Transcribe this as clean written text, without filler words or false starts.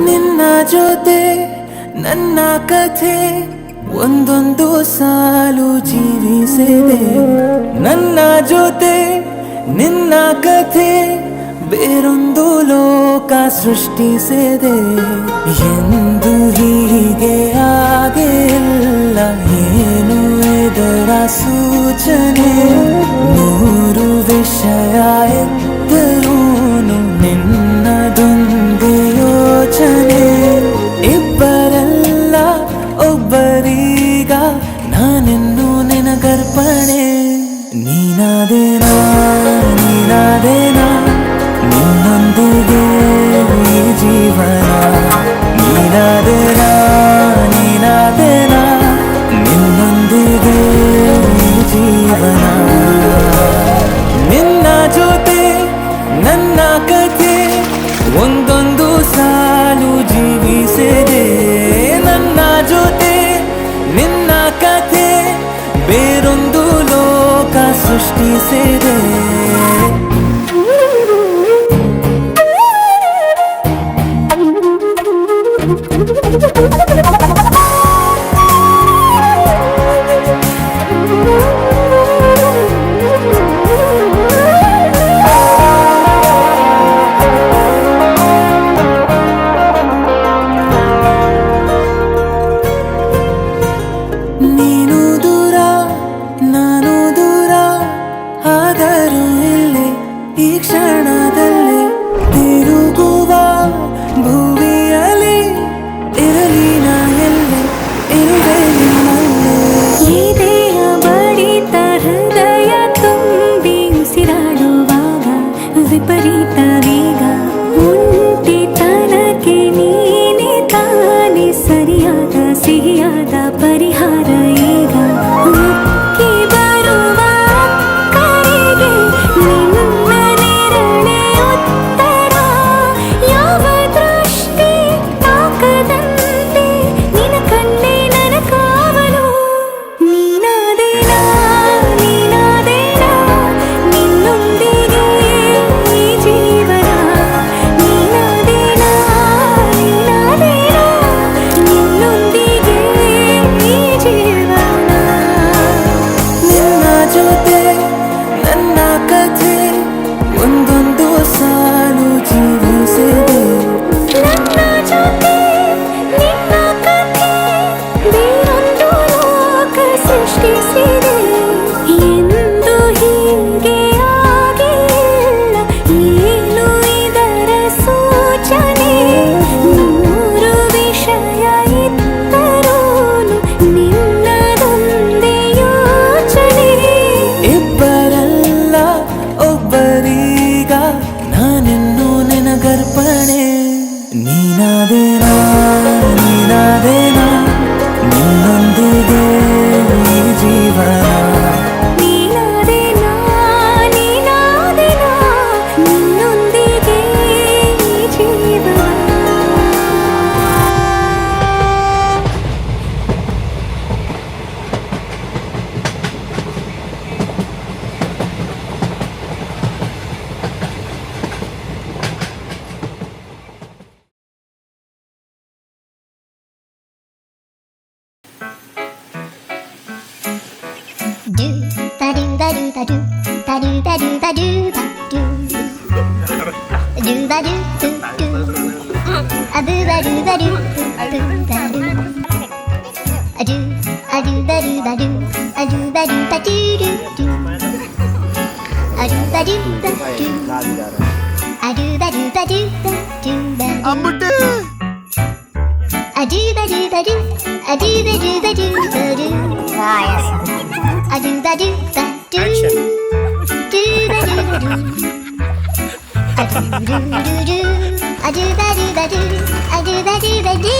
ನಿನ್ನ ಜೊತೆ ನನ್ನ ಕಥೆ ಒಂದೊಂದು ಸಾಲು ಜೀವಿಸಿದೆ. ನನ್ನ ಜೊತೆ ನಿನ್ನ ಕಥೆ ಬೇರೊಂದು ಲೋಕ ಸೃಷ್ಟಿಸಿದೆ. ಎಂದು ಹೀಗೆ ಆಗಿಲ್ಲ, ಏನು ಇದರ ಸೂಚನೆ? ನೂರು ವಿಷಯ ಎತ್ತರೂನು ನಿನ್ನದೊಂದು ಯೋಚನೆ. ಇಬ್ಬರಲ್ಲ ಒಬ್ಬರೀಗ ನಾನೆನ್ನು ನಿನಗರ್ಪಣೆ. ನೀನಾದೇನಾ ನೀನಾದೇನಾ ನಿನ್ನೊಂದಿಗೆ ಈ ಜೀವನ. ನೀನಾದೇನಾ ನೀನಾದೇನಾ ನಿನ್ನೊಂದಿಗೆ ಈ ಜೀವನ. ನಿನ್ನ ಜೊತೆ ನನ್ನ ಕಥೆ ಒಂದೊಂದು ಸಾಲು ಜೀವಿಸಿದೆ. ನನ್ನ ಜೊತೆ ನಿನ್ನ ಕಥೆ ಬೇರೊಂದು ಲೋಕ ಸೃಷ್ಟಿಸಿದೆ. ನೀನು ದೂರ ನಾನು ದೂರ ಆದರೂ ಇಲ್ಲಿ ಈ ಕ್ಷಣದಲ್ಲಿ ತಿರುಗುವ ಭೂಮಿಯಲ್ಲಿ ಇರಲಿ ನಾ ಎಲ್ಲಿ ಇರುವೆ ನಿನ್ನಲ್ಲೇ. ಎದೆಯ ಬಡಿತ ಹೃದಯ ತುಂಬಿ ಉಸಿರಾಡುವಾಗ ವಿಪರೀತ ವೇಗ. ಒಂಟಿತನಕ್ಕೆ ನೀನೆ ತಾನೆ ಸರಿಯಾದ ಸಿಹಿಯಾದ ಪರಿಹಾರ ಈಗ. ಉಕ್ಕಿ ಬರುವ ಕರೆಗೆ ನಿನ್ನ ನೆರಳೆ ಉತ್ತರ. ಯಾವ ದೃಷ್ಟಿ ತಾಕದಂತೆ ನಿನ ಕಣ್ಣೆ ನನ್ನ ಕಾವಲು. ನೀನಾದೇನಾ ನೀನಾದೇನಾ ನಿನ್ನೊಂದಿಗೆ ಈ ಜೀವನ. ನೀನಾದೇನಾ ನೀನಾದೇನಾ ನಿನ್ನೊಂದಿಗೆ ಈ ಜೀವನ. ನಿನ್ನ ಜೊತೆ ನನ್ನ ಕಥೆ ಒಂದೊಂದು ಸಾಲು ಜೀವಿಸಿದೆ. ನನ್ನ ಜೊತೆ ನಿನ್ನ ಕಥೆ ಬೇರೊಂದು ಲೋಕ ಸೃಷ್ಟಿಸಿದೆ. ಎಂದು ಹೀಗೆ ಆಗಿಲ್ಲ, ಏನು ಇದರ ಸೂಚನೆ? ನೂರು ವಿಷಯ ಇತ್ತರೂನು ನಿನ್ನದೊಂದೇ ಯೋಚನೆ. ಇಬ್ಬರಲ್ಲ ಒಬ್ಬರೀಗ ನಾನೆನ್ನು ನಿನಗರ್ಪಣೆ. ನೀನಾದೇನಾ ನೀನಾದೇನಾ ನಿನ್ನೊಂದಿಗೆ ಈ ಜೀವನ. ನೀನಾದೇನಾ ನೀನಾದೇನಾ ನಿನ್ನೊಂದಿಗೆ ಈ ಜೀವನ. Do ba do ba do ba do ba do ba do ba do ba do do ba do do do a do ba do ba do do ba do a do ba do ba do a do ba do ba do do do a do ba do ba do a do ba do ba do do ba do അമ്പുട്ട് a do ba do ba do a do ba do ba do ba do. Ah yes. A do ba do ba do do ba do ba do. A do do do do. A do ba do ba do. A do ba do ba do.